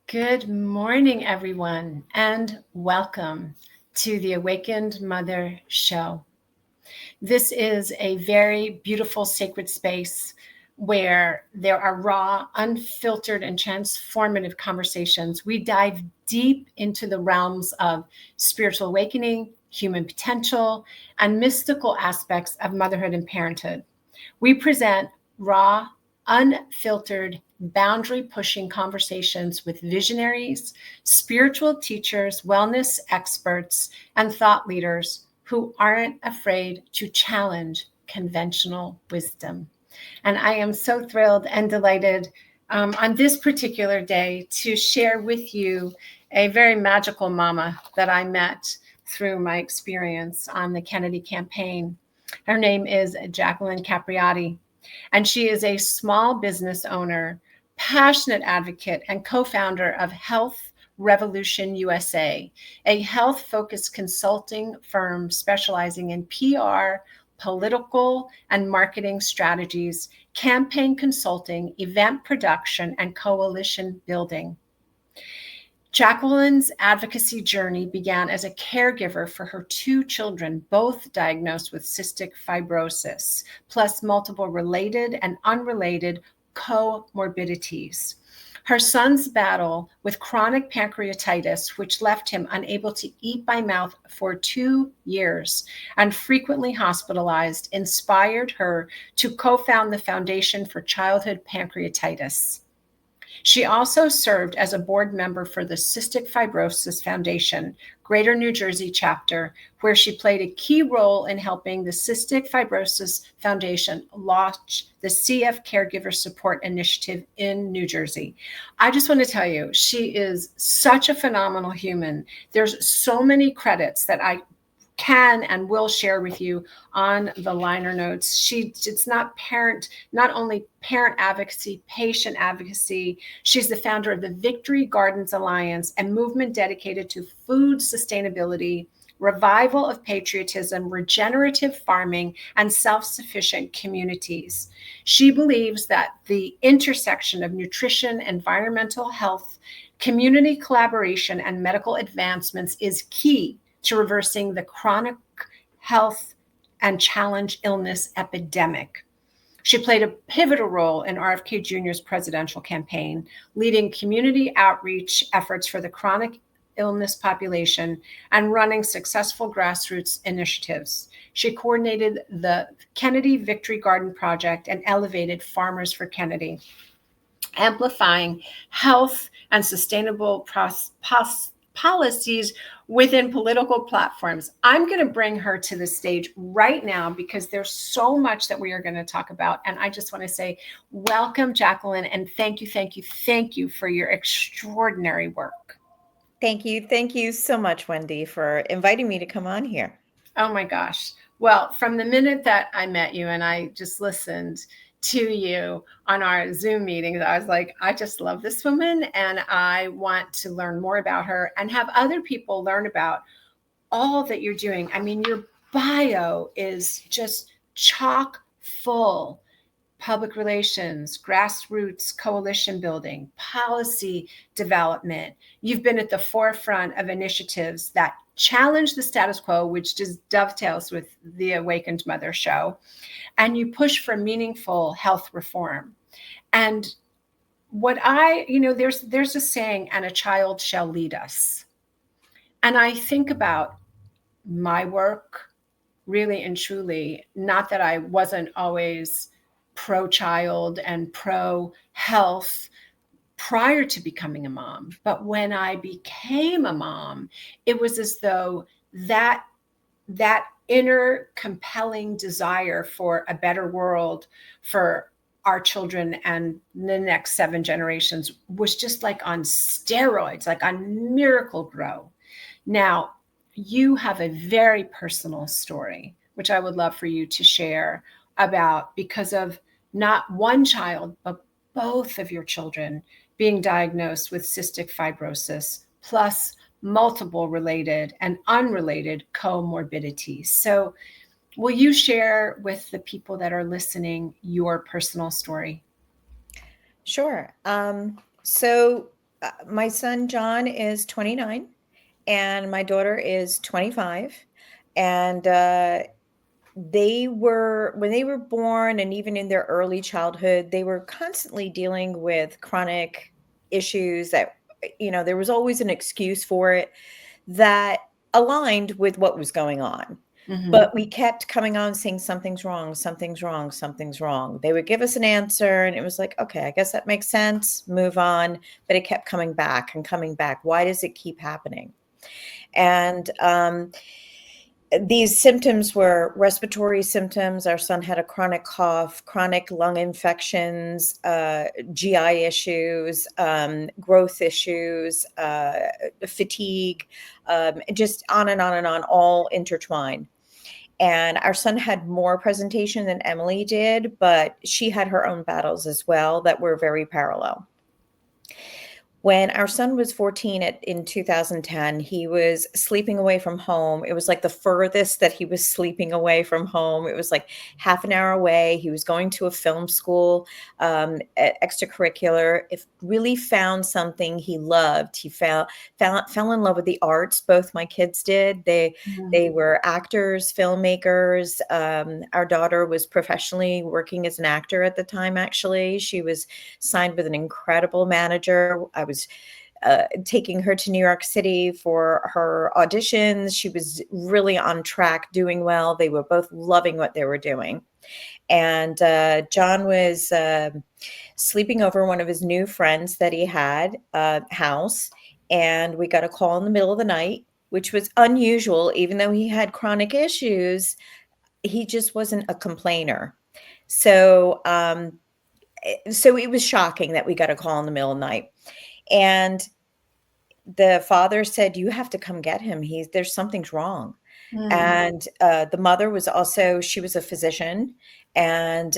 Good morning, everyone, and welcome to the Awakened Mother Show. This is a very beautiful, sacred space where there are raw, unfiltered, and transformative conversations. We dive deep into the realms of spiritual awakening, human potential, and mystical aspects of motherhood and parenthood. We present raw, unfiltered, boundary pushing conversations with visionaries, spiritual teachers, wellness experts, and thought leaders who aren't afraid to challenge conventional wisdom. And I am so thrilled and delighted on this particular day to share with you a very magical mama that I met through my experience on the Kennedy campaign. Her name is Jacqueline Capriotti, and she is a small business owner, passionate advocate, and co-founder of Health Revolution USA, a health-focused consulting firm specializing in PR, political and marketing strategies, campaign consulting, event production, and coalition building. Jacqueline's advocacy journey began as a caregiver for her two children, both diagnosed with cystic fibrosis, plus multiple related and unrelated co-morbidities. Her son's battle with chronic pancreatitis, which left him unable to eat by mouth for 2 years and frequently hospitalized, inspired her to co-found the Foundation for Childhood Pancreatitis. She also served as a board member for the Cystic Fibrosis Foundation, Greater New Jersey chapter, where she played a key role in helping the Cystic Fibrosis Foundation launch the CF Caregiver Support Initiative in New Jersey. I just want to tell you, she is such a phenomenal human. There's so many credits that I can and will share with you on the liner notes. It's not only parent advocacy, patient advocacy. She's the founder of the Victory Gardens Alliance, a movement dedicated to food sustainability, revival of patriotism, regenerative farming, and self-sufficient communities. She believes that the intersection of nutrition, environmental health, community collaboration, and medical advancements is key to reversing the chronic health and challenge illness epidemic. She played a pivotal role in RFK Jr.'s presidential campaign, leading community outreach efforts for the chronic illness population and running successful grassroots initiatives. She coordinated the Kennedy Victory Garden Project and elevated Farmers for Kennedy, amplifying health and sustainable policies within political platforms. I'm going to bring her to the stage right now because there's so much that we are going to talk about. And I just want to say, welcome, Jacqueline, and thank you for your extraordinary work. Thank you. Thank you so much, Wendy, for inviting me to come on here. Oh my gosh. Well, from the minute that I met you and I just listened to you on our Zoom meetings, I was like, I just love this woman and I want to learn more about her and have other people learn about all that you're doing. I mean, your bio is just chock full. Public relations, grassroots coalition building, policy development. You've been at the forefront of initiatives that challenge the status quo, which just dovetails with the Awakened Mother show. And you push for meaningful health reform. And there's a saying, and a child shall lead us. And I think about my work really and truly, not that I wasn't always pro-child and pro-health prior to becoming a mom. But when I became a mom, it was as though that inner compelling desire for a better world for our children and the next 7 generations was just like on steroids, like on Miracle-Gro. Now, you have a very personal story, which I would love for you to share about because of not one child, but both of your children being diagnosed with cystic fibrosis, plus multiple related and unrelated comorbidities. So will you share with the people that are listening your personal story? Sure. So my son John is 29 and my daughter is 25. And when they were born and even in their early childhood, they were constantly dealing with chronic issues that, there was always an excuse for it that aligned with what was going on. Mhm. But we kept coming on saying something's wrong, something's wrong, something's wrong. They would give us an answer and it was like, okay, I guess that makes sense, move on. But it kept coming back and coming back. Why does it keep happening? And these symptoms were respiratory symptoms. Our son had a chronic cough, chronic lung infections, GI issues, growth issues, fatigue, just on and on and on, all intertwined. And our son had more presentation than Emily did, but she had her own battles as well that were very parallel. When our son was 14 in 2010, he was sleeping away from home. It was like the furthest that he was sleeping away from home. It was like half an hour away. He was going to a film school, extracurricular. If really found something he loved, he fell in love with the arts. Both my kids did. They were actors, filmmakers. Our daughter was professionally working as an actor at the time. Actually, she was signed with an incredible manager. I was taking her to New York City for her auditions. She was really on track, doing well. They were both loving what they were doing. And John was sleeping over one of his new friends that he had house. And we got a call in the middle of the night, which was unusual. Even though he had chronic issues, he just wasn't a complainer. So it was shocking that we got a call in the middle of the night. And the father said, "You have to come get him. There's something's wrong." And the mother was also, she was a physician, and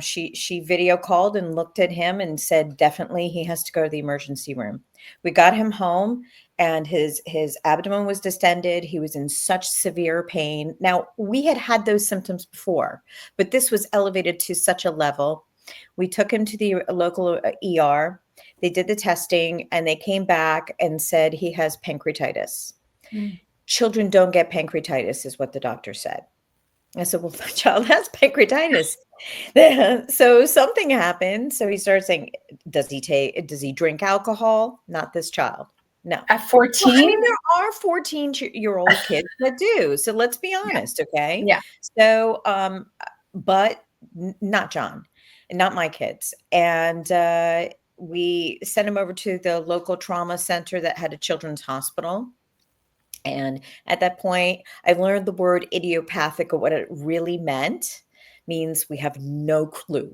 she video called and looked at him and said, "Definitely, he has to go to the emergency room." We got him home, and his abdomen was distended. He was in such severe pain. Now, we had those symptoms before, but this was elevated to such a level. We took him to the local ER. They did the testing and they came back and said he has pancreatitis. Children don't get pancreatitis, is what the doctor said. I said, well, the child has pancreatitis. So something happened. So he started saying, does he drink alcohol? Not this child. No. At Well, I 14? mean, there are 14-year-old kids that do. So let's be honest, okay? Yeah. So, but not John and not my kids. And we sent him over to the local trauma center that had a children's hospital. And at that point, I learned the word idiopathic, or what it really meant. Means we have no clue.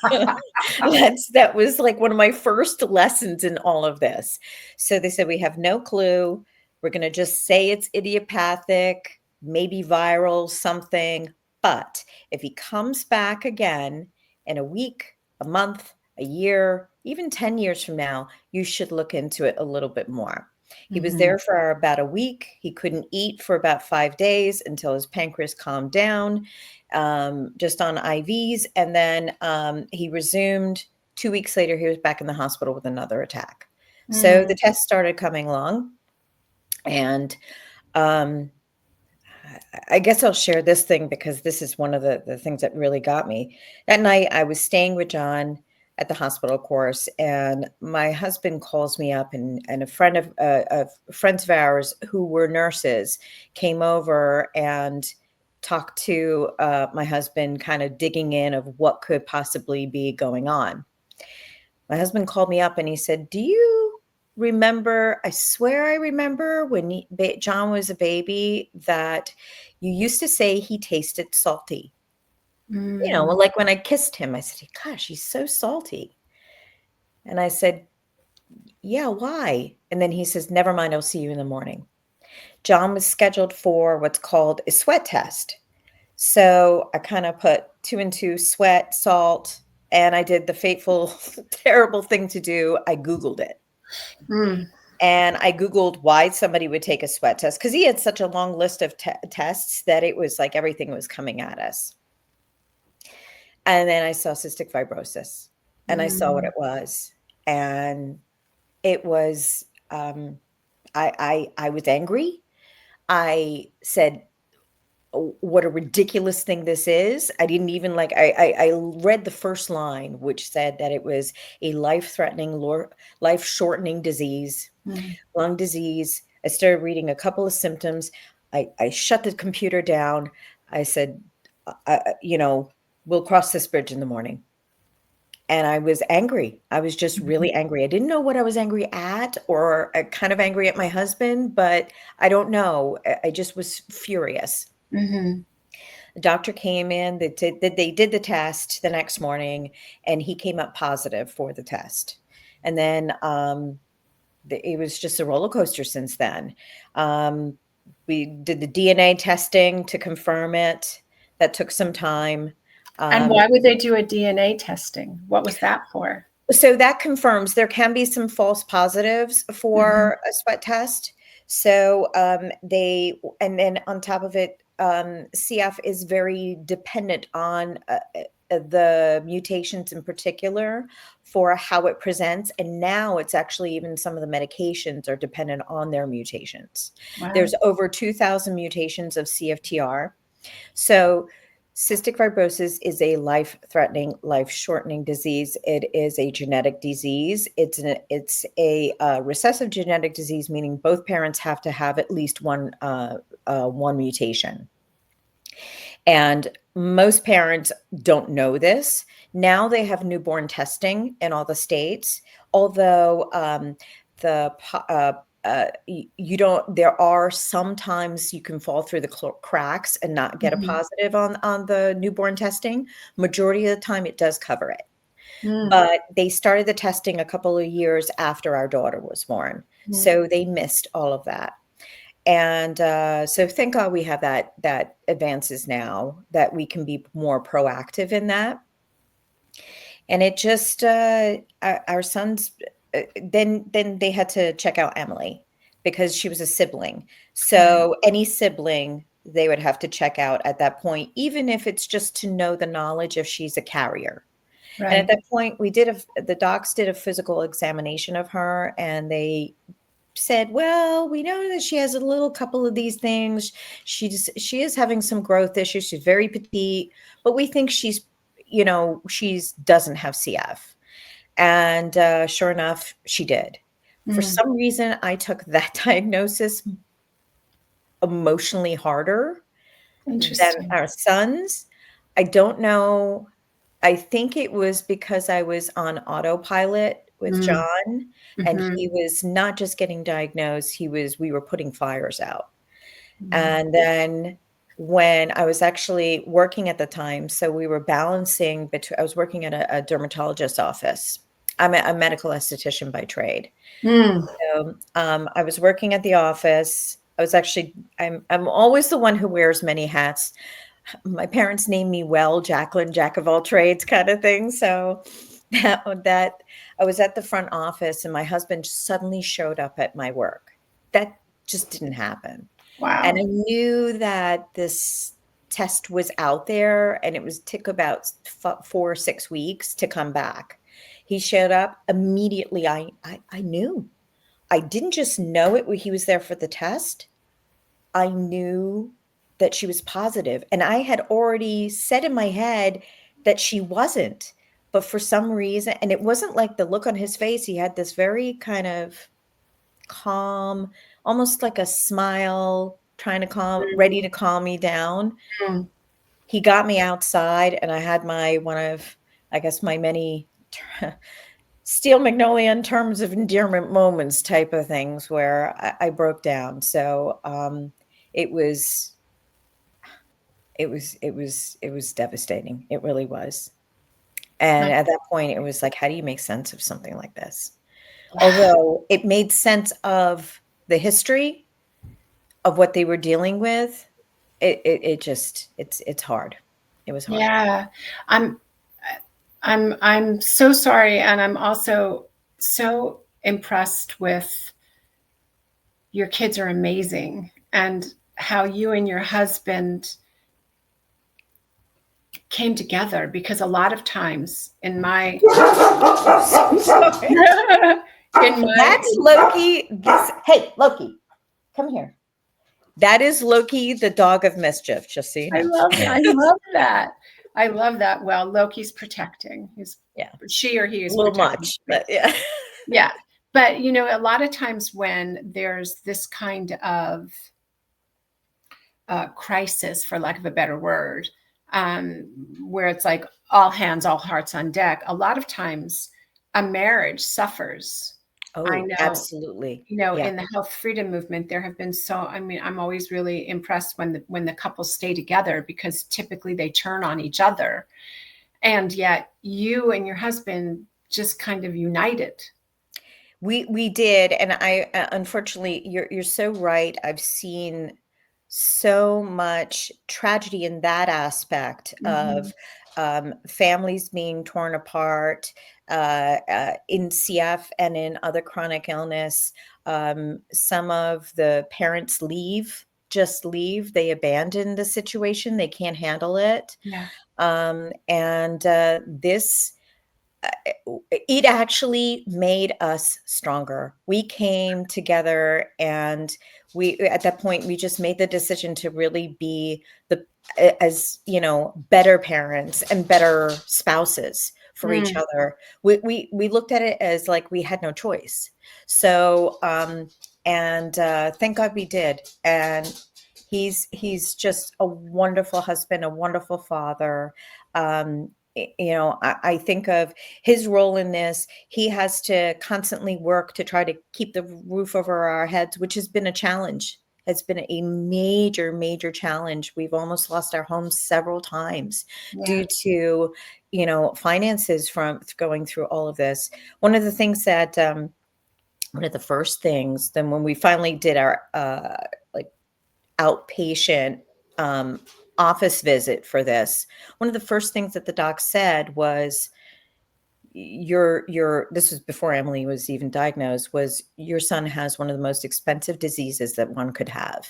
That was like one of my first lessons in all of this. So they said, we have no clue. We're going to just say it's idiopathic, maybe viral, something. But if he comes back again in a week, a month, a year, even 10 years from now, you should look into it a little bit more. He was there for about a week. He couldn't eat for about 5 days until his pancreas calmed down, just on IVs. And then he resumed. 2 weeks later, he was back in the hospital with another attack. So the tests started coming along. And I guess I'll share this thing because this is one of the things that really got me. That night, I was staying with John at the hospital, of course, and my husband calls me up, and a friend of friends of ours who were nurses came over and talked to my husband, kind of digging in of what could possibly be going on. My husband called me up and he said, "Do you remember, I swear I remember when John was a baby, that you used to say he tasted salty." Like when I kissed him, I said, "Gosh, he's so salty." And I said, "Yeah, why?" And then he says, "Never mind, I'll see you in the morning." John was scheduled for what's called a sweat test. So I kind of put 2 and 2, sweat, salt, and I did the fateful, terrible thing to do. I Googled it. And I Googled why somebody would take a sweat test, because he had such a long list of tests that it was like everything was coming at us. And then I saw cystic fibrosis and I saw what it was. And it was, I was angry. I said, "Oh, what a ridiculous thing this is." I didn't even like, I read the first line, which said that it was a life-threatening, life-shortening disease, lung disease. I started reading a couple of symptoms. I shut the computer down. I said, we'll cross this bridge in the morning. And I was angry. I was just really angry. I didn't know what I was angry at, or kind of angry at my husband, but I don't know. I just was furious. Mm-hmm. The doctor came in, they did the test the next morning, and he came up positive for the test. And then it was just a roller coaster since then. We did the DNA testing to confirm it. That took some time. And why would they do a DNA testing? What was that for? So that confirms there can be some false positives for a sweat test. So and then on top of it, CF is very dependent on the mutations in particular for how it presents. And now it's actually even some of the medications are dependent on their mutations. Wow. There's over 2,000 mutations of CFTR. So cystic fibrosis is a life-threatening, life-shortening disease. It is a genetic disease. It's a recessive genetic disease, meaning both parents have to have at least one mutation. And most parents don't know this. Now they have newborn testing in all the states, although you don't, there are sometimes you can fall through the cracks and not get a positive on the newborn testing. Majority of the time it does cover it. But they started the testing a couple of years after our daughter was born. So they missed all of that. And so thank God we have that advances now, that we can be more proactive in that. And it just, our sons, then they had to check out Emily because she was a sibling. So any sibling, they would have to check out at that point, even if it's just to know the knowledge if she's a carrier. Right. And at that point, the docs did a physical examination of her, and they said, well, we know that she has a little couple of these things. She is having some growth issues. She's very petite, but we think she doesn't have CF. And sure enough, she did. For some reason, I took that diagnosis emotionally harder than our sons. I don't know. I think it was because I was on autopilot with John, and he was not just getting diagnosed, we were putting fires out. And then when I was actually working at the time, so we were balancing between, I was working at a dermatologist's office. I'm a medical esthetician by trade. So I was working at the office. I'm always the one who wears many hats. My parents named me Jacqueline, Jack of all trades kind of thing. So that I was at the front office and my husband suddenly showed up at my work. That just didn't happen. Wow. And I knew that this test was out there, and it took about 4 or 6 weeks to come back. He showed up immediately. I knew. I didn't just know it when he was there for the test. I knew that she was positive. And I had already said in my head that she wasn't. But for some reason, and it wasn't like the look on his face, he had this very kind of calm, almost like a smile, trying to ready to calm me down. He got me outside, and I had one of, I guess, my many Steel Magnolia in terms of endearment moments type of things where I broke down. So it was devastating. It really was. And at that point, it was like, how do you make sense of something like this? Although it made sense of the history of what they were dealing with, it's hard. It was hard. Yeah, I'm so sorry, and I'm also so impressed with your kids are amazing, and how you and your husband came together, because a lot of times in my That's Loki. Hey, Loki, come here. That is Loki, the dog of mischief, just so you know. I love that. I love that. Well, Loki's protecting. She or he is a little protecting. Much, but yeah. Yeah. But, a lot of times when there's this kind of crisis, for lack of a better word, where it's like all hands, all hearts on deck, a lot of times a marriage suffers. Oh, I know, absolutely. in the health freedom movement, there have been I'm always really impressed when the couples stay together, because typically they turn on each other. And yet you and your husband just kind of united. We did. And I, unfortunately, you're so right. I've seen so much tragedy in that aspect of families being torn apart in CF and in other chronic illness. Some of the parents just leave. They abandon the situation. They can't handle it. Yeah. And this it actually made us stronger. We came together, and at that point we just made the decision to really be as better parents and better spouses for each other. We looked at it as like we had no choice. So and thank God we did. And he's just a wonderful husband, a wonderful father. I think of his role in this. He has to constantly work to try to keep the roof over our heads, which has been a challenge. It's been a major, major challenge. We've almost lost our homes several times due to, finances from going through all of this. One of the things that, one of the first things, then when we finally did our outpatient office visit for this, one of the first things that the doc said was, this was before Emily was even diagnosed, was your son has one of the most expensive diseases that one could have.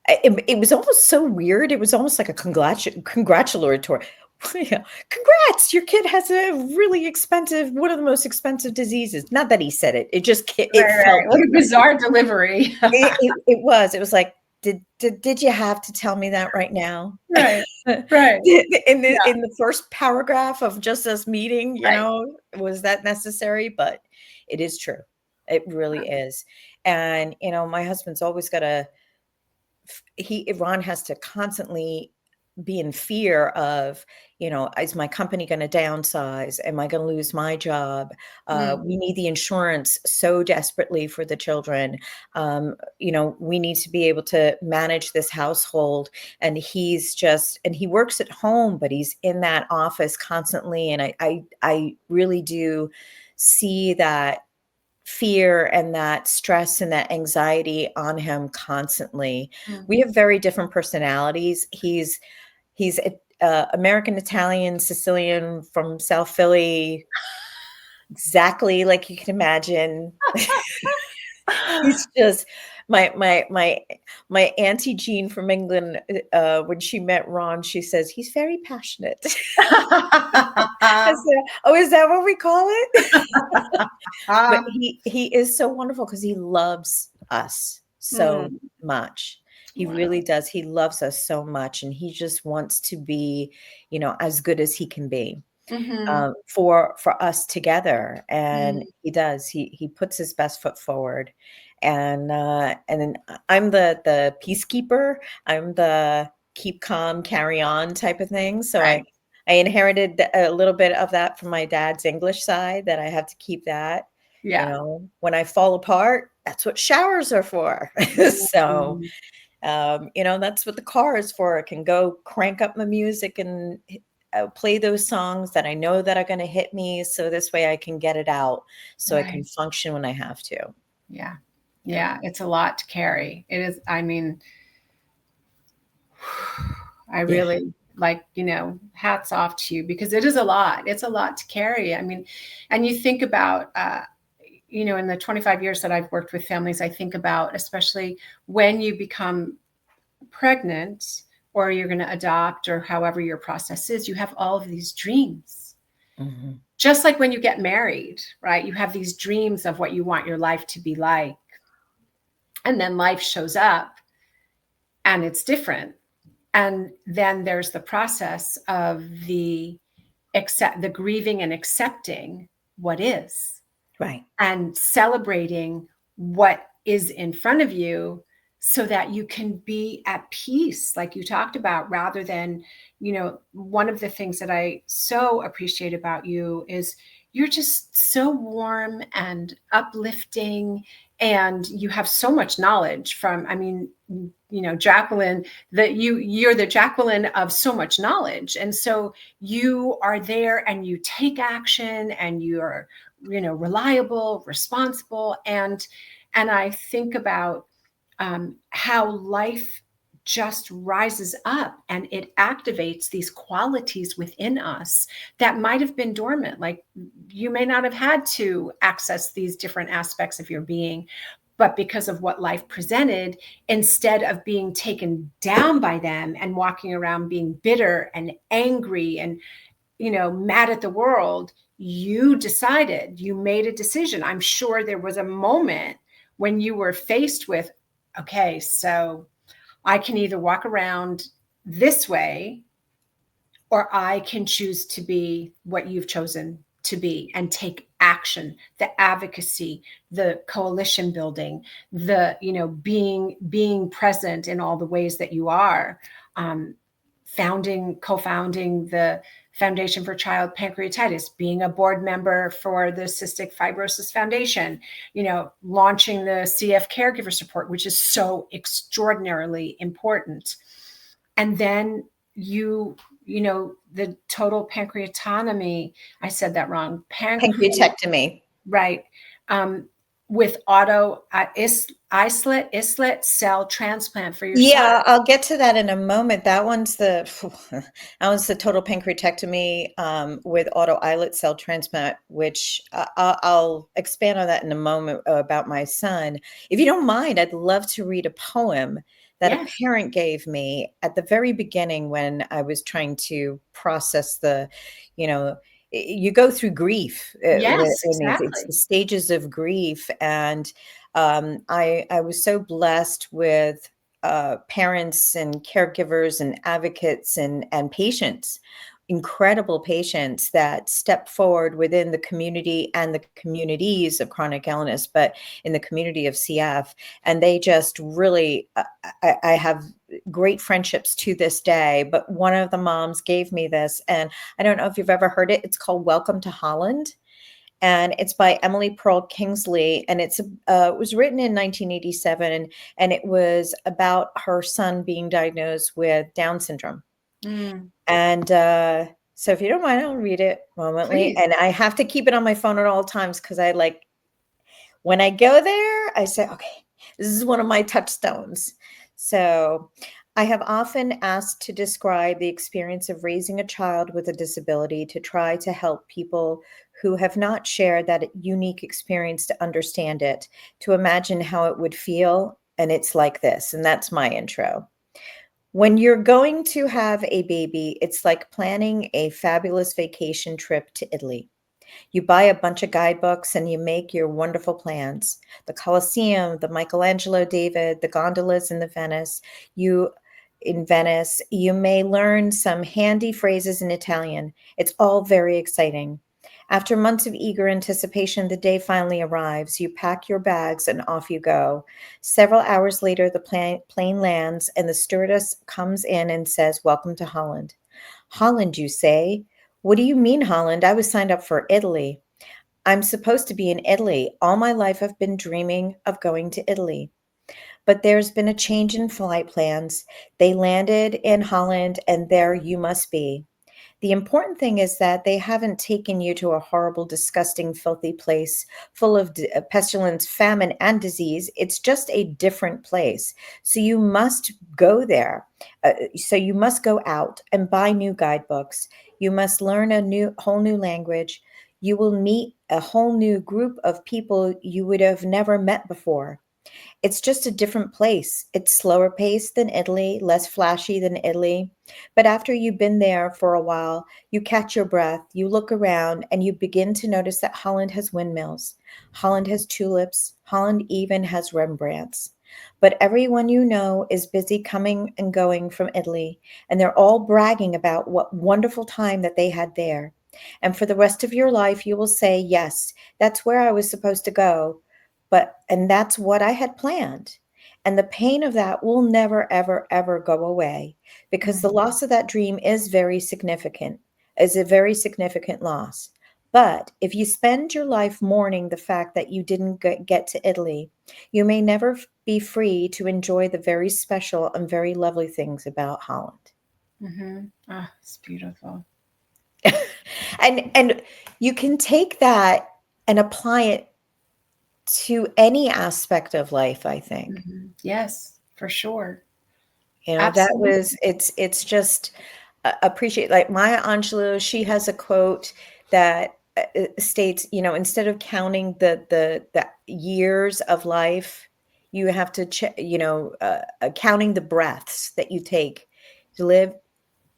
It was almost so weird. It was almost like a congratulatory. Congrats, your kid has a really expensive, one of the most expensive diseases. Not that he said it. It just felt like a bizarre delivery. It was like, did you have to tell me that right now? Right. In the first paragraph of just us meeting, was that necessary? But it is true. It really is. And, my husband's always got Ron has to constantly be in fear of, is my company going to downsize? Am I going to lose my job? We need the insurance so desperately for the children. We need to be able to manage this household. And he works at home, but he's in that office constantly. And I really do see that fear and that stress and that anxiety on him constantly. We have very different personalities. He's American, Italian, Sicilian, from South Philly, exactly like you can imagine. He's just my Auntie Jean from England. When she met Ron, she says he's very passionate. I said, "Oh, is that what we call it?" But he is so wonderful because he loves us so much. He really does. He loves us so much, and he just wants to be, as good as he can be for us together. And he does. He puts his best foot forward. And then I'm the peacekeeper. I'm the keep calm, carry on type of thing. So I inherited a little bit of that from my dad's English side, that I have to keep that. When I fall apart, that's what showers are for. So, that's what the car is for. I can go crank up my music and play those songs that I know that are going to hit me. So this way I can get it out so I can function when I have to. Yeah. It's a lot to carry. It is. I mean, I really hats off to you, because it is a lot. It's a lot to carry. I mean, and you think about, in the 25 years that I've worked with families, I think about, especially when you become pregnant or you're going to adopt, or however your process is, you have all of these dreams. just like when you get married, right? You have these dreams of what you want your life to be like. And then life shows up and it's different. And then there's the process of the grieving and accepting what is, Right. and celebrating what is in front of you so that you can be at peace, like you talked about, rather than, one of the things that I so appreciate about you is you're just so warm and uplifting, and you have so much knowledge from, Jacqueline, that you're the Jacqueline of so much knowledge. And so you are there and you take action, and you're, reliable, responsible. And I think about how life just rises up and it activates these qualities within us that might have been dormant. Like, you may not have had to access these different aspects of your being, but because of what life presented, instead of being taken down by them and walking around being bitter and angry and, mad at the world, you made a decision. I'm sure there was a moment when you were faced with, okay, so I can either walk around this way, or I can choose to be what you've chosen to be and take action, the advocacy, the coalition building, the, being present in all the ways that you are, co-founding the Foundation for Childhood Pancreatitis, being a board member for the Cystic Fibrosis Foundation, launching the CF Caregiver Support, which is so extraordinarily important. And then the total pancreatotomy, I said that wrong. Pancreatectomy. Right. With islet cell transplant for your son. Yeah, I'll get to that in a moment. That one's the total pancreatectomy with auto islet cell transplant, which I'll expand on that in a moment about my son. If you don't mind, I'd love to read a poem that a parent gave me at the very beginning when I was trying to process you go through grief. Yes, exactly. It's the stages of grief. And I was so blessed with parents and caregivers and advocates and patients, incredible patients that step forward within the community and the communities of chronic illness, but in the community of CF. And they just really, I have great friendships to this day. But one of the moms gave me this, and I don't know if you've ever heard it. It's called Welcome to Holland. And it's by Emily Pearl Kingsley, and it was written in 1987, and it was about her son being diagnosed with Down syndrome. And so if you don't mind, I'll read it momently. Please. And I have to keep it on my phone at all times because when I go there, I say, okay, this is one of my touchstones. So I have often asked to describe the experience of raising a child with a disability to try to help people who have not shared that unique experience to understand it, to imagine how it would feel. And it's like this, and that's my intro. When you're going to have a baby, it's like planning a fabulous vacation trip to Italy. You buy a bunch of guidebooks and you make your wonderful plans. The Colosseum, the Michelangelo David, the gondolas in Venice. In Venice, you may learn some handy phrases in Italian. It's all very exciting. After months of eager anticipation, the day finally arrives. You pack your bags and off you go. Several hours later, the plane lands and the stewardess comes in and says, "Welcome to Holland." "Holland, you say? What do you mean, Holland? I was signed up for Italy." "I'm supposed to be in Italy. All my life I've been dreaming of going to Italy. But there's been a change in flight plans. They landed in Holland, and there you must be. The important thing is that they haven't taken you to a horrible, disgusting, filthy place full of pestilence, famine, and disease. It's just a different place. So you must go there. So you must go out and buy new guidebooks. You must learn a whole new language. You will meet a whole new group of people you would have never met before. It's just a different place. It's slower paced than Italy, less flashy than Italy. But after you've been there for a while, you catch your breath, you look around, and you begin to notice that Holland has windmills, Holland has tulips, Holland even has Rembrandts. But everyone you know is busy coming and going from Italy, and they're all bragging about what wonderful time that they had there. And for the rest of your life, you will say, yes, that's where I was supposed to go. And that's what I had planned. And the pain of that will never, ever, ever go away because the loss of that dream is a very significant loss. But if you spend your life mourning the fact that you didn't get to Italy, you may never be free to enjoy the very special and very lovely things about Holland. Mm-hmm. Oh, it's beautiful. And you can take that and apply it to any aspect of life, I think. Mm-hmm. Yes, for sure. That Absolutely. it's just appreciate, like Maya Angelou, she has a quote that states, instead of counting the years of life, you have to counting the breaths that you take to live.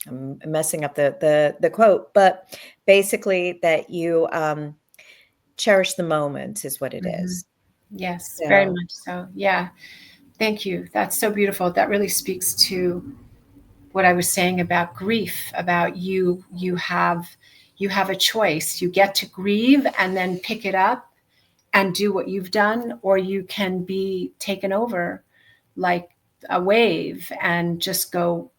I'm messing up the quote, but basically that you cherish the moment is what it Mm-hmm. is. Yes, very So much so. Yeah. Thank you. That's so beautiful. That really speaks to what I was saying about grief, about you have a choice. You get to grieve and then pick it up and do what you've done, or you can be taken over like a wave and just go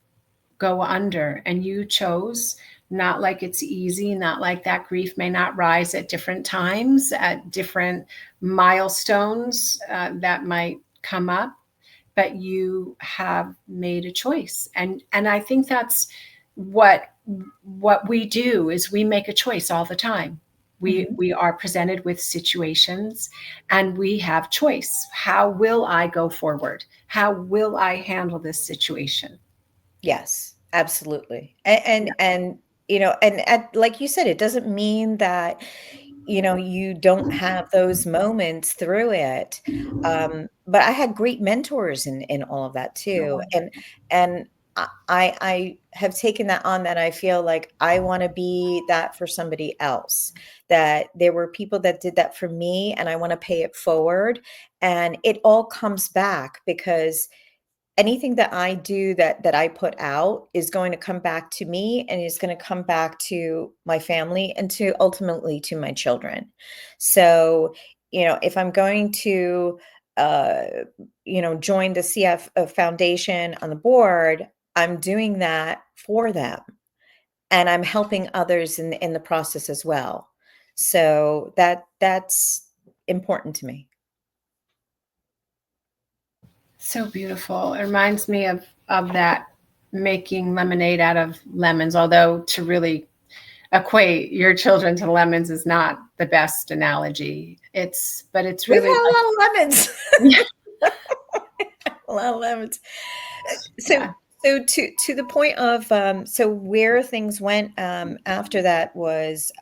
under. And you chose, not like it's easy, not like that grief may not rise at different times, at different milestones that might come up, but you have made a choice. And I think that's what we do, is we make a choice all the time. We are presented with situations and we have choice. How will I go forward? How will I handle this situation? yes, absolutely. And like you said, it doesn't mean that, you don't have those moments through it. But I had great mentors in all of that too. And I have taken that on, that I feel like I want to be that for somebody else, that there were people that did that for me and I want to pay it forward. And it all comes back because anything that I do that I put out is going to come back to me, and is going to come back to my family and to ultimately to my children. So, if I'm going to, uh, join the CF Foundation on the board, I'm doing that for them, and I'm helping others in the process as well. So that's important to me. So beautiful. It reminds me of that, making lemonade out of lemons, although to really equate your children to lemons is not the best analogy. But it's We've really had a like, lot of lemons. yeah, A lot of lemons. So yeah. so to the point of so where things went after that was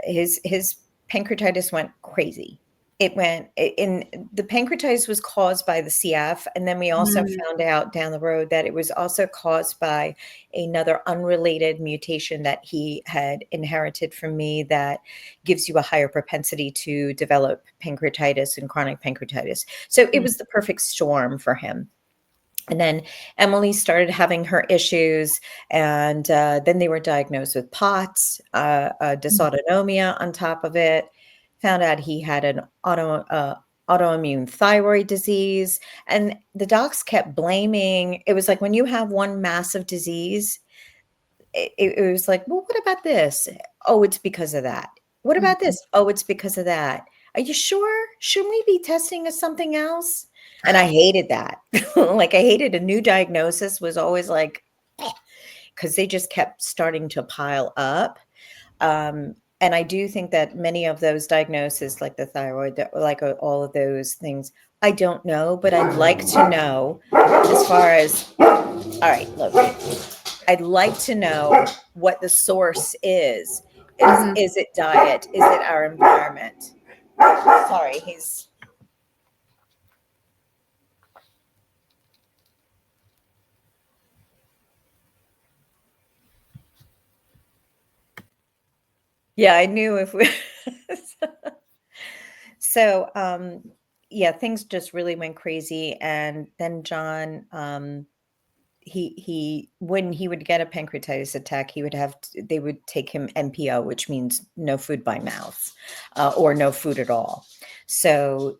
his pancreatitis went crazy. It went in The pancreatitis was caused by the CF, and then we also Mm, found out down the road that it was also caused by another unrelated mutation that he had inherited from me that gives you a higher propensity to develop pancreatitis and chronic pancreatitis. So it mm, was the perfect storm for him. And then Emily started having her issues, and then they were diagnosed with POTS, mm. dysautonomia on top of it. Found out he had an autoimmune thyroid disease, and the docs kept blaming. It was like when you have one massive disease, it was like, well, what about this? Oh, it's because of that. What about Mhm. this? Oh, it's because of that. Are you sure? Shouldn't we be testing as something else? And I hated that. Like I hated a new diagnosis was always like, because they just kept starting to pile up. And I do think that many of those diagnoses, like the thyroid, like all of those things, I don't know, but I'd like to know as far as, all right, look, I'd like to know what the source is. Mhm. Is it diet? Is it our environment? Sorry, he's Yeah, I knew if we so, yeah, things just really went crazy, and then John, he when he would get a pancreatitis attack, he would have t they would take him NPO, which means no food by mouth, or no food at all. So,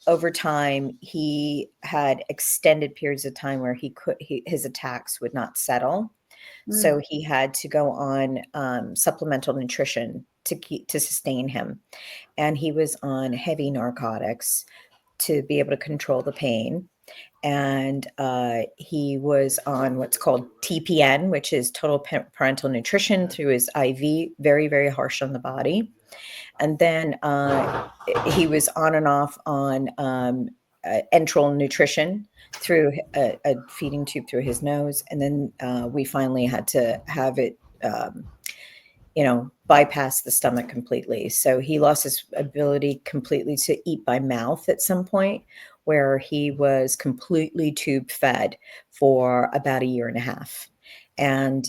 over time, he had extended periods of time where his attacks would not settle. So Mm, he had to go on, supplemental nutrition to sustain him, and he was on heavy narcotics to be able to control the pain. And he was on what's called TPN, which is total parental nutrition through his IV, very, very harsh on the body. And then he was on and off on enteral nutrition through a feeding tube through his nose. And then we finally had to have it, bypass the stomach completely. So he lost his ability completely to eat by mouth at some point, where he was completely tube fed for about a year and a half. And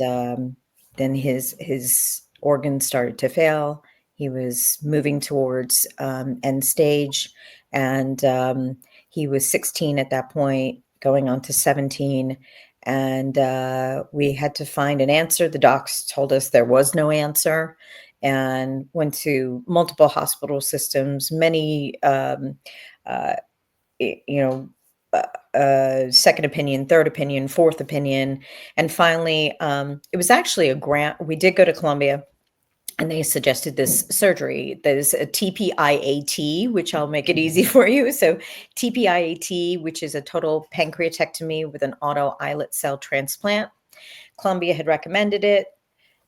then his organs started to fail. He was moving towards end stage, and he was 16 at that point, going on to 17. And we had to find an answer. The docs told us there was no answer, and went to multiple hospital systems, many, uh, you know, second opinion, third opinion, fourth opinion. And finally, it was actually a grant. We did go to Columbia, and they suggested this surgery. There's a TPIAT, which I'll make it easy for you. So TPIAT, which is a total pancreatectomy with an auto islet cell transplant. Columbia had recommended it.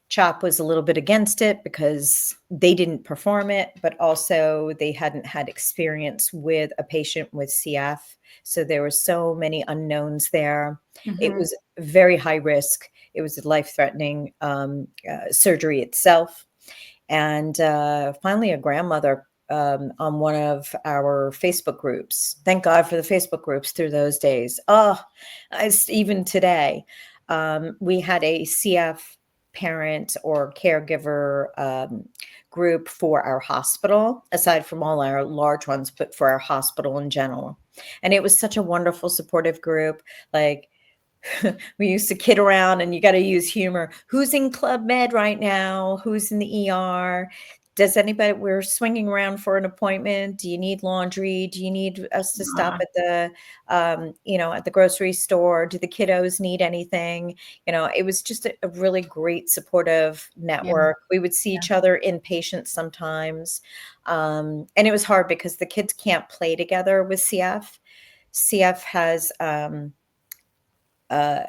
CHOP was a little bit against it because they didn't perform it, but also they hadn't had experience with a patient with CF. So there were so many unknowns there. It mhm. was very high risk. It was a life-threatening surgery itself. And finally, a grandmother on one of our Facebook groups. Thank God for the Facebook groups through those days. Oh, even today, we had a CF parent or caregiver group for our hospital, aside from all our large ones, but for our hospital in general. And it was such a wonderful, supportive group. Like, we used to kid around, and you got to use humor. Who's in Club Med right now? Who's in the ER? Does anybody, we're swinging around for an appointment. Do you need laundry? Do you need us to stop Ah, at at the grocery store? Do the kiddos need anything? It was just a really great supportive yeah, network. We would see yeah. each other inpatient sometimes. And it was hard because the kids can't play together with CF. CF has, uh,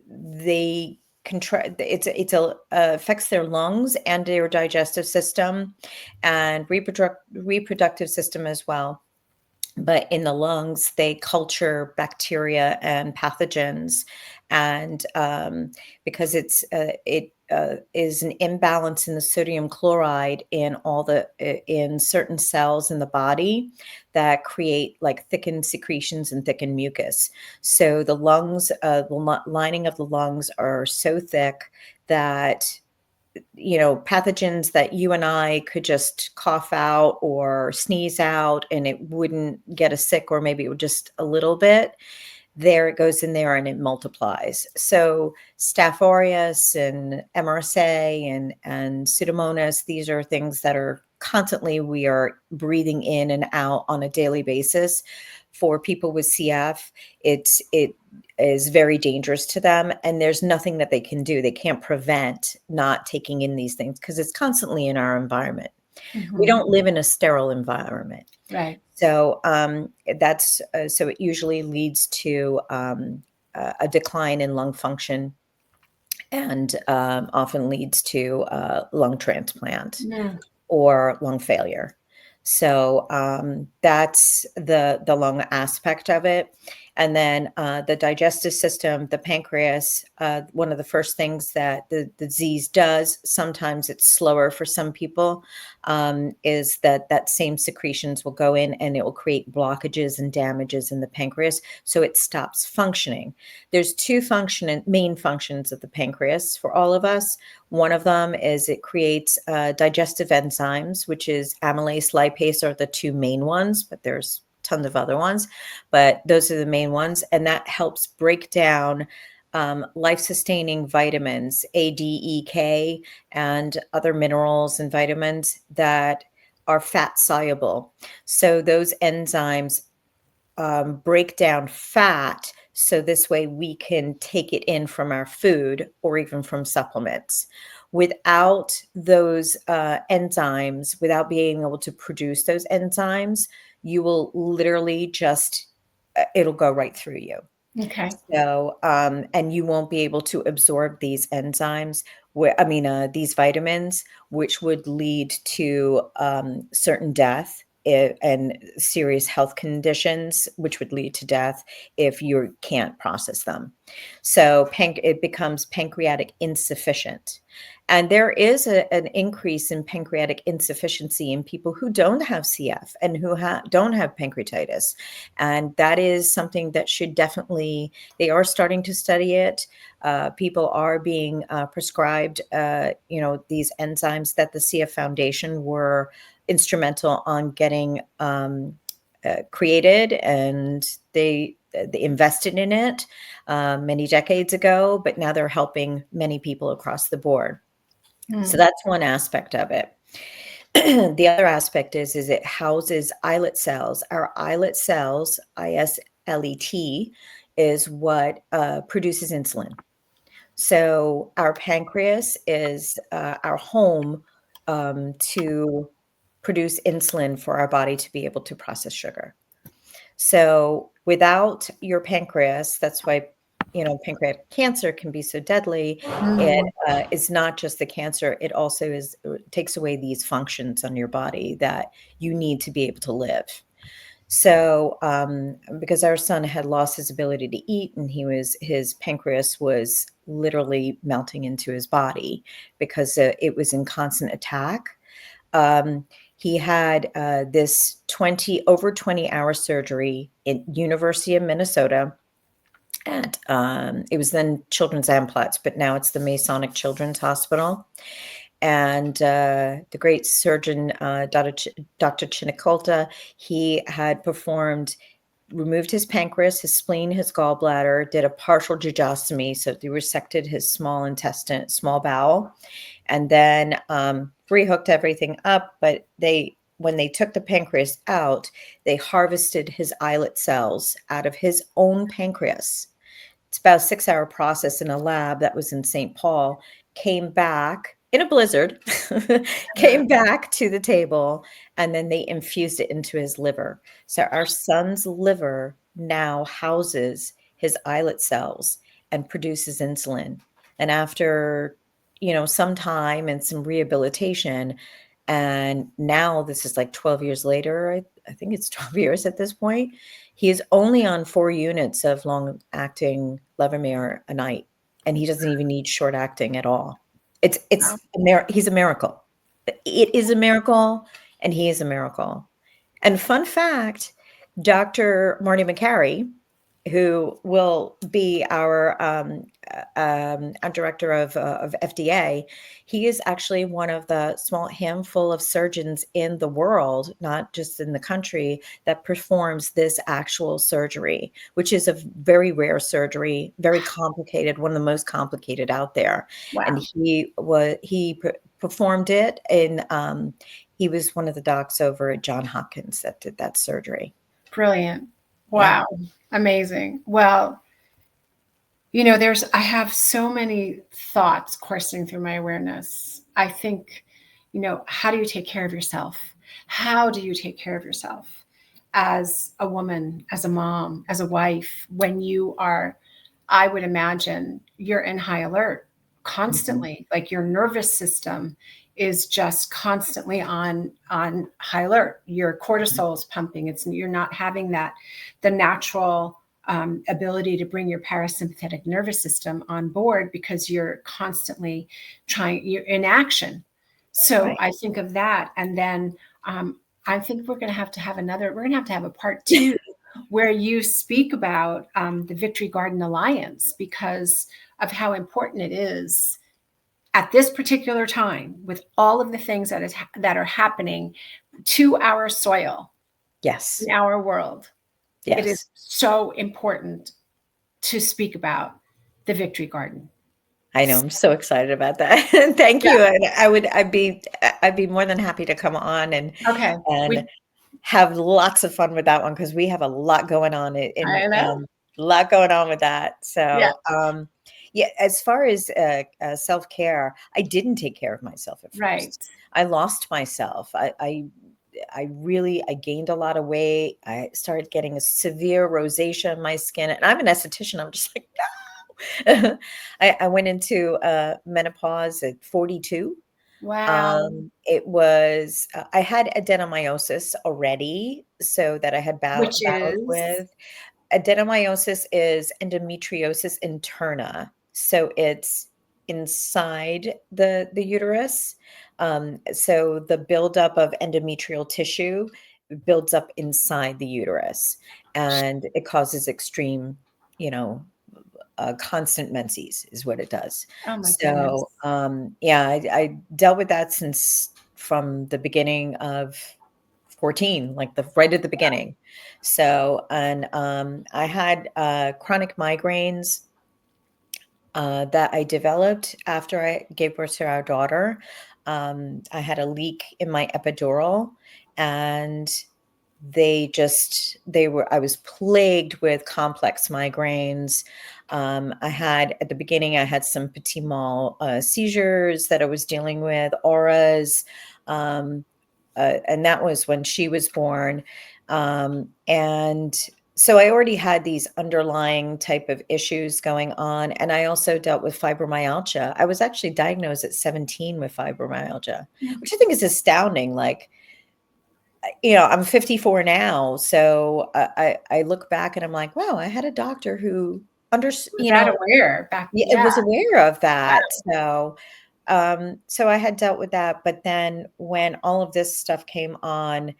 they contract, it's affects their lungs and their digestive system and reproductive system as well. But in the lungs, they culture bacteria and pathogens, and because it is an imbalance in the sodium chloride in in certain cells in the body that create like thickened secretions and thickened mucus. So the lungs, lining of the lungs are so thick that pathogens that you and I could just cough out or sneeze out and it wouldn't get us sick, or maybe it would just a little bit. There it goes in there and it multiplies. So Staph aureus and MRSA and Pseudomonas, these are things that are constantly we are breathing in and out on a daily basis. For people with CF, it is very dangerous to them, and there's nothing that they can do. They can't prevent not taking in these things because it's constantly in our environment. We Mhm. don't live in a sterile environment. Right. So so it usually leads to a decline in lung function, and often leads to lung transplant Yeah. or lung failure. So that's the lung aspect of it. And then the digestive system, the pancreas, one of the first things that the disease does, sometimes it's slower for some people, is that same secretions will go in and it will create blockages and damages in the pancreas. So it stops functioning. There's two main functions of the pancreas for all of us. One of them is it creates digestive enzymes, which is amylase, lipase are the two main ones, but there's tons of other ones, but those are the main ones. And that helps break down life-sustaining vitamins, A, D, E, K, and other minerals and vitamins that are fat soluble. So those enzymes break down fat, so this way we can take it in from our food or even from supplements. Without those enzymes, without being able to produce those enzymes, you will literally just, it'll go right through you. Okay. So, and you won't be able to absorb these enzymes, these vitamins, which would lead to certain death and serious health conditions, which would lead to death if you can't process them. So it becomes pancreatic insufficient. And there is an increase in pancreatic insufficiency in people who don't have CF and who don't have pancreatitis. And that is something that should definitely, they are starting to study it. People are being prescribed, these enzymes that the CF Foundation were instrumental on getting created, and they invested in it many decades ago, but now they're helping many people across the board. So that's one aspect of it. The other aspect is it houses islet cells. Our islet cells, ISLET, is what produces insulin. So our pancreas is our home to produce insulin for our body to be able to process sugar. So without your pancreas, that's why pancreatic cancer can be so deadly. It is not just the cancer; it also takes away these functions on your body that you need to be able to live. So, because our son had lost his ability to eat, and his pancreas was literally melting into his body because it was in constant attack. He had this 20-hour surgery in University of Minnesota. And it was then Children's Amplatz, but now it's the Masonic Children's Hospital. And the great surgeon, Dr. Chinicolta, he had removed his pancreas, his spleen, his gallbladder, did a partial tracheostomy. So they resected his small bowel, and then rehooked everything up. But when they took the pancreas out, they harvested his islet cells out of his own pancreas. It's about a 6-hour process in a lab that was in St. Paul, came back in a blizzard, came back to the table, and then they infused it into his liver. So our son's liver now houses his islet cells and produces insulin. And after, some time and some rehabilitation, and now this is like 12 years later, I think it's 12 years at this point, he is only on 4 units of long-acting Levemir a night, and he doesn't even need short-acting at all. He's a miracle. It is a miracle, and he is a miracle. And fun fact, Dr. Marty McCary, who will be our director of FDA, he is actually one of the small handful of surgeons in the world, not just in the country, that performs this actual surgery, which is a very rare surgery, very complicated, one of the most complicated out there. Wow. And he performed it in, he was one of the docs over at Johns Hopkins that did that surgery. Brilliant. Wow. Yeah. Amazing. Well, I have so many thoughts coursing through my awareness. I think, how do you take care of yourself? How do you take care of yourself as a woman, as a mom, as a wife, when you are, I would imagine you're in high alert constantly, like your nervous system is just constantly on high alert. Your cortisol is pumping. You're not having the natural ability to bring your parasympathetic nervous system on board because you're constantly you're in action. So Right. I think of that. And then I think we're going to have to have a part 2 where you speak about the Victory Garden Alliance, because of how important it is at this particular time with all of the things that are happening to our soil, Yes. in our world. It is Yes. so important to speak about the Victory Garden. I know. I'm so excited about that. Thank you. And I'd be more than happy to come on and Okay. have lots of fun with that one, because we have a lot going on I know. a lot going on with that. Yeah. So, yeah, as far as self-care, I didn't take care of myself at Right. first. I lost myself. I gained a lot of weight. I started getting a severe rosacea in my skin, and I'm an esthetician. I'm just like, no. I went into menopause at 42. Wow. It was, I had adenomyosis already, so that I had Which battled is, with. Adenomyosis is endometriosis interna. So it's inside the uterus. So the buildup of endometrial tissue builds up inside the uterus, and it causes extreme, you know, constant menses is what it does. oh my goodness. So, yeah, I dealt with that since from the beginning of 14, like right at the beginning. So, and I had chronic migraines that I developed after I gave birth to our daughter. I had a leak in my epidural, and I was plagued with complex migraines. At the beginning, I had some petit mal seizures that I was dealing with, auras. And that was when she was born. And so I already had these underlying type of issues going on. And I also dealt with fibromyalgia. I was actually diagnosed at 17 with fibromyalgia, which I think is astounding. Like, I'm 54 now. So I look back and I'm like, wow, I had a doctor who Was that aware back? yeah, it Yeah. was aware of Wow. that. So I had dealt with that. But then when all of this stuff came on,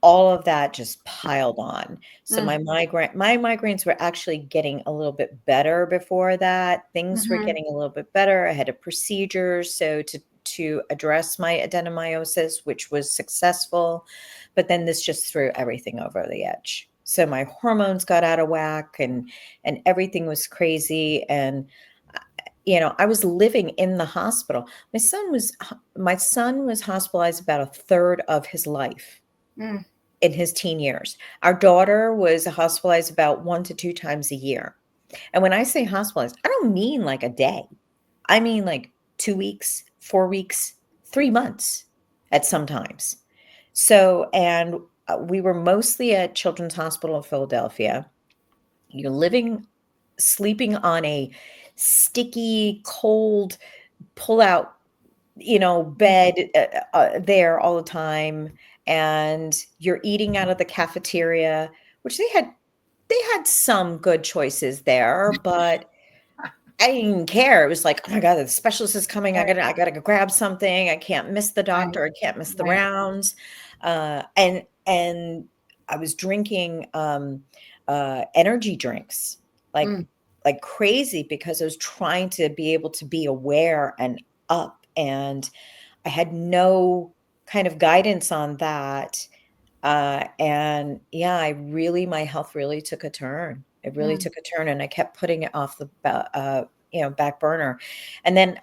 all of that just piled on. So my migraines were actually getting a little bit better before that. Things were Mhm. getting a little bit better. I had a procedure to address my adenomyosis, which was successful. But then this just threw everything over the edge. So my hormones got out of whack, and everything was crazy. And I was living in the hospital. My son was hospitalized about a third of his life Mm. in his teen years. Our daughter was hospitalized about 1 to 2 times a year. And when I say hospitalized, I don't mean like a day. I mean like 2 weeks, 4 weeks, 3 months at sometimes. So, and we were mostly at Children's Hospital of Philadelphia. You're sleeping on a sticky, cold, pull-out, bed there all the time, and you're eating out of the cafeteria, which they had some good choices there, but I didn't care. It was like, oh my God, the specialist is coming. I Right. gotta go grab something. I can't miss the Right. doctor. I can't miss the Right. rounds. And I was drinking energy drinks like Mm. like crazy, because I was trying to be able to be aware and up, and I had no kind of guidance on that. And yeah, my health really took a turn. It really Mm. took a turn, and I kept putting it off the back burner. And then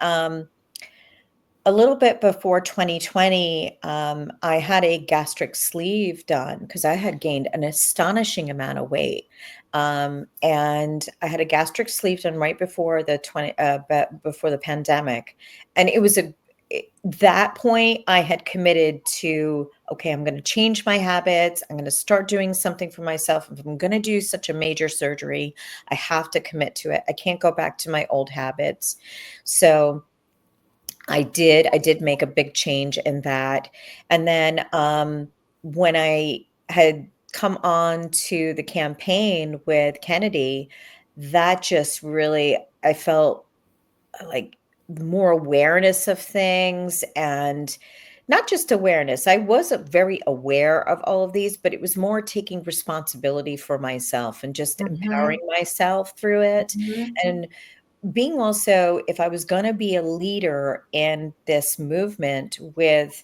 a little bit before 2020, I had a gastric sleeve done because I had gained an astonishing amount of weight. And I had a gastric sleeve done right before before the pandemic, and it was that point I had committed to, okay, I'm going to change my habits. I'm going to start doing something for myself. If I'm going to do such a major surgery, I have to commit to it. I can't go back to my old habits. So I did make a big change in that. And then when I had come on to the campaign with Kennedy, that just really, I felt like more awareness of things, and not just awareness. I was very aware of all of these, but it was more taking responsibility for myself and just Mhm. empowering myself through it. Mhm. And being also, if I was going to be a leader in this movement with,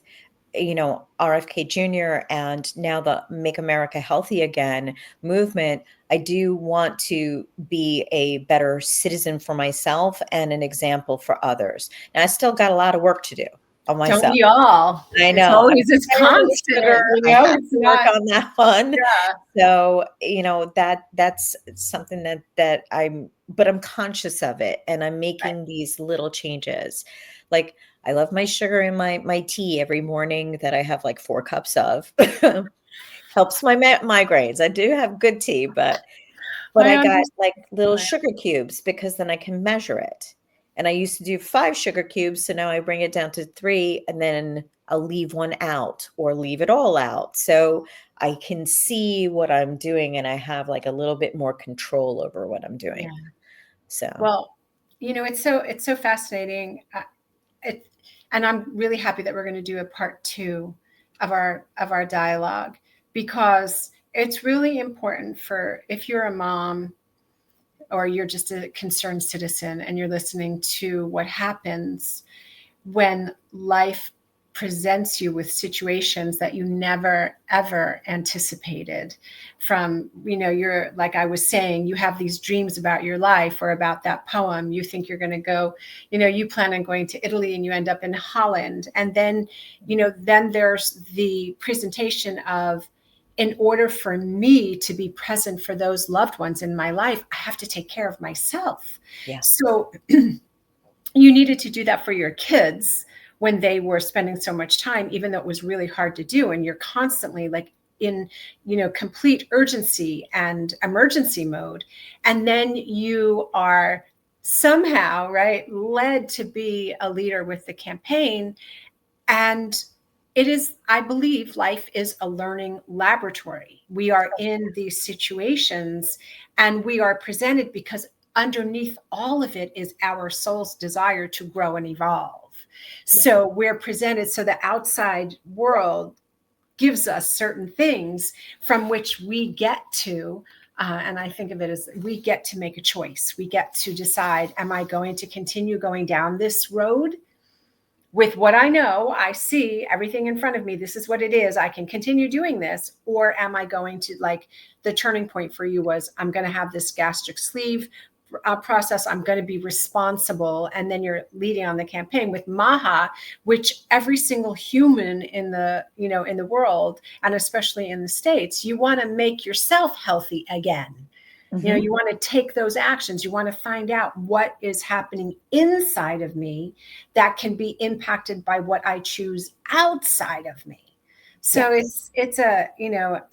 RFK Jr. and now the Make America Healthy Again movement, I do want to be a better citizen for myself and an example for others. Now, I still got a lot of work to do on Don't myself. we all? I It's know. I'm always this tired of the sugar. constant, I have it's to work not. on that one. Yeah. So, that's something that I'm conscious of it, and I'm Right. making these little changes. Like, I love my sugar in my tea every morning that I have like 4 cups of. Helps my migraines. I do have good tea, but I I got, like, little understand. sugar cubes because then I can measure it. And I used to do 5 sugar cubes, so now I bring it down to 3, and then I'll leave 1 out or leave it all out. So I can see what I'm doing, and I have, like, a little bit more control over what I'm Yeah. doing. So, Well, it's so fascinating. It, and I'm really happy that we're going to do a part 2 of our dialogue, because it's really important for, if you're a mom or you're just a concerned citizen and you're listening to what happens when life presents you with situations that you never ever anticipated. From, you're, like I was saying, you have these dreams about your life or about that poem. You think you're going to go, you plan on going to Italy and you end up in Holland. And then, then there's the presentation of, in order for me to be present for those loved ones in my life, I have to take care of myself. yeah. So you needed to do that for your kids when they were spending so much time, even though it was really hard to do. And you're constantly like in, complete urgency and emergency mode. And then you are somehow, right, led to be a leader with the campaign. And it is, I believe, life is a learning laboratory. We are in these situations and we are presented because underneath all of it is our soul's desire to grow and evolve. Yeah. So we're presented, so the outside world gives us certain things from which we get to, and I think of it as, we get to make a choice. We get to decide, am I going to continue going down this road with what I know, I see everything in front of me. This is what it is. I can continue doing this. Or am I going to, like, the turning point for you was, I'm going to have this gastric sleeve process. I'm going to be responsible. And then you're leading on the campaign with Maha, which every single human in the, in the world, and especially in the States, you want to make yourself healthy again. Mhm. You want to take those actions. You want to find out what is happening inside of me that can be impacted by what I choose outside of me. So Yes. it's a,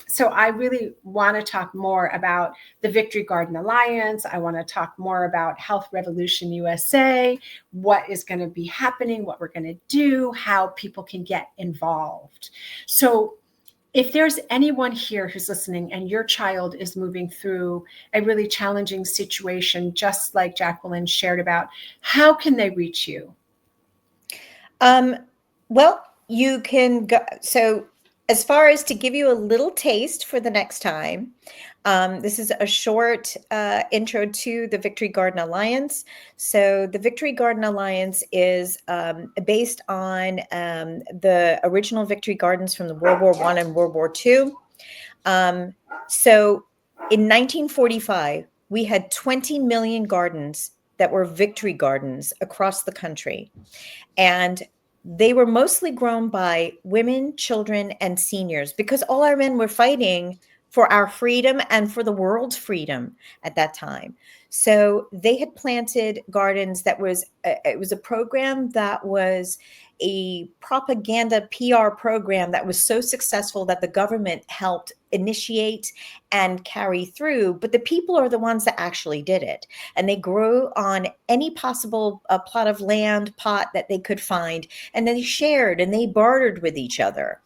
so I really want to talk more about the Victory Garden Alliance. I want to talk more about Health Revolution USA, what is going to be happening, what we're going to do, how people can get involved. So if there's anyone here who's listening and your child is moving through a really challenging situation, just like Jacqueline shared about, how can they reach you? Um, well, you can go. So, as far as to give you a little taste for the next time, this is a short intro to the Victory Garden Alliance. So, the Victory Garden Alliance is based on the original Victory Gardens from the World War I and World War II. So, in 1945, we had 20 million gardens that were Victory Gardens across the country. And they were mostly grown by women, children, and seniors because all our men were fighting for our freedom and for the world's freedom at that time. So they had planted gardens that was, it was a program that was a propaganda PR program that was so successful that the government helped initiate and carry through, but the people are the ones that actually did it. And they grew on any possible plot of land, pot that they could find, and they shared and they bartered with each other.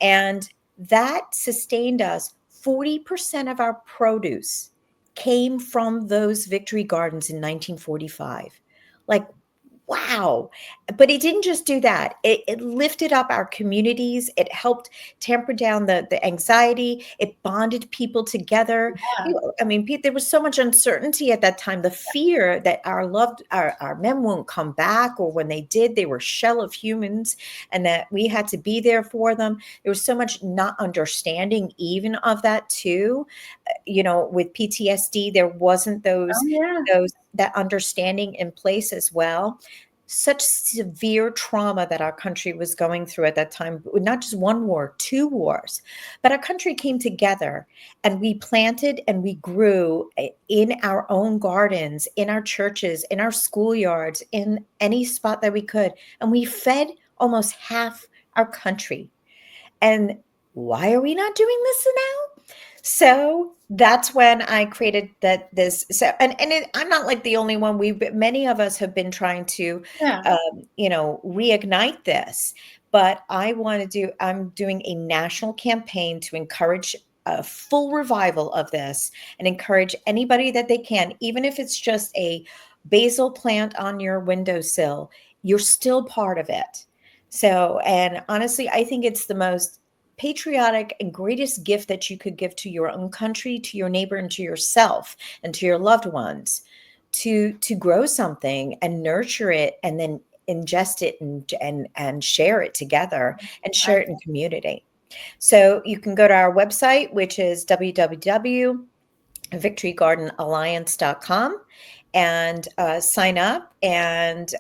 And that sustained us 40% of our produce came from those victory gardens in 1945. Like, wow. But it didn't just do that. It lifted up our communities. It helped tamper down the anxiety. It bonded people together. Yeah. I mean, there was so much uncertainty at that time. The fear that our men won't come back, or when they did, they were shell of humans, and that we had to be there for them. There was so much not understanding even of that too. With PTSD, there wasn't Oh, yeah. that understanding in place as well. Such severe trauma that our country was going through at that time, not just one war, two wars, but our country came together, and we planted and we grew in our own gardens, in our churches, in our schoolyards, in any spot that we could. And we fed almost half our country. And why are we not doing this now? So that's when I created I'm not like the only one. Many of us have been trying to, Yeah. reignite this, but I'm doing a national campaign to encourage a full revival of this, and encourage anybody that they can, even if it's just a basil plant on your windowsill, you're still part of it. So, and honestly, I think it's the most patriotic and greatest gift that you could give to your own country, to your neighbor, and to yourself, and to your loved ones, to grow something and nurture it, and then ingest it and share it together, and share it in community. So you can go to our website, which is www.victorygardenalliance.com, and sign up. And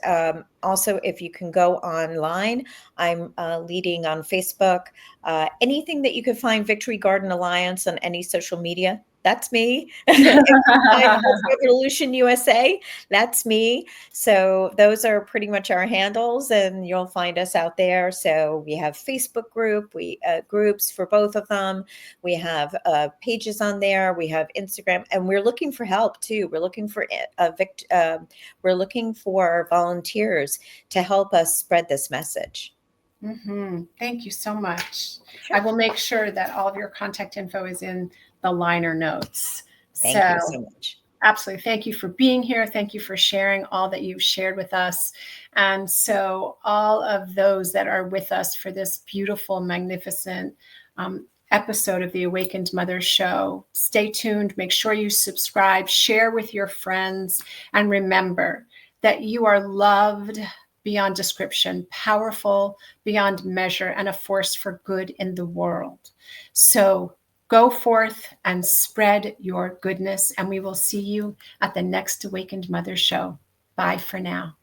also, if you can go online, I'm leading on Facebook. Anything that you could find Victory Garden Alliance on any social media, that's me. Revolution USA, that's me. So those are pretty much our handles, and you'll find us out there. So we have Facebook groups for both of them. We have pages on there. We have Instagram, and we're looking for help too. We're looking for volunteers to help us spread this message. Thank you so much. Sure. I will make sure that all of your contact info is in the liner notes. Thank you so much. Absolutely. Thank you for being here. Thank you for sharing all that you've shared with us. And so all of those that are with us for this beautiful, magnificent episode of the Awakened Mother Show, stay tuned. Make sure you subscribe, share with your friends, and remember that you are loved beyond description, powerful beyond measure, and a force for good in the world. So go forth and spread your goodness, and we will see you at the next Awakened Mother Show. Bye for now.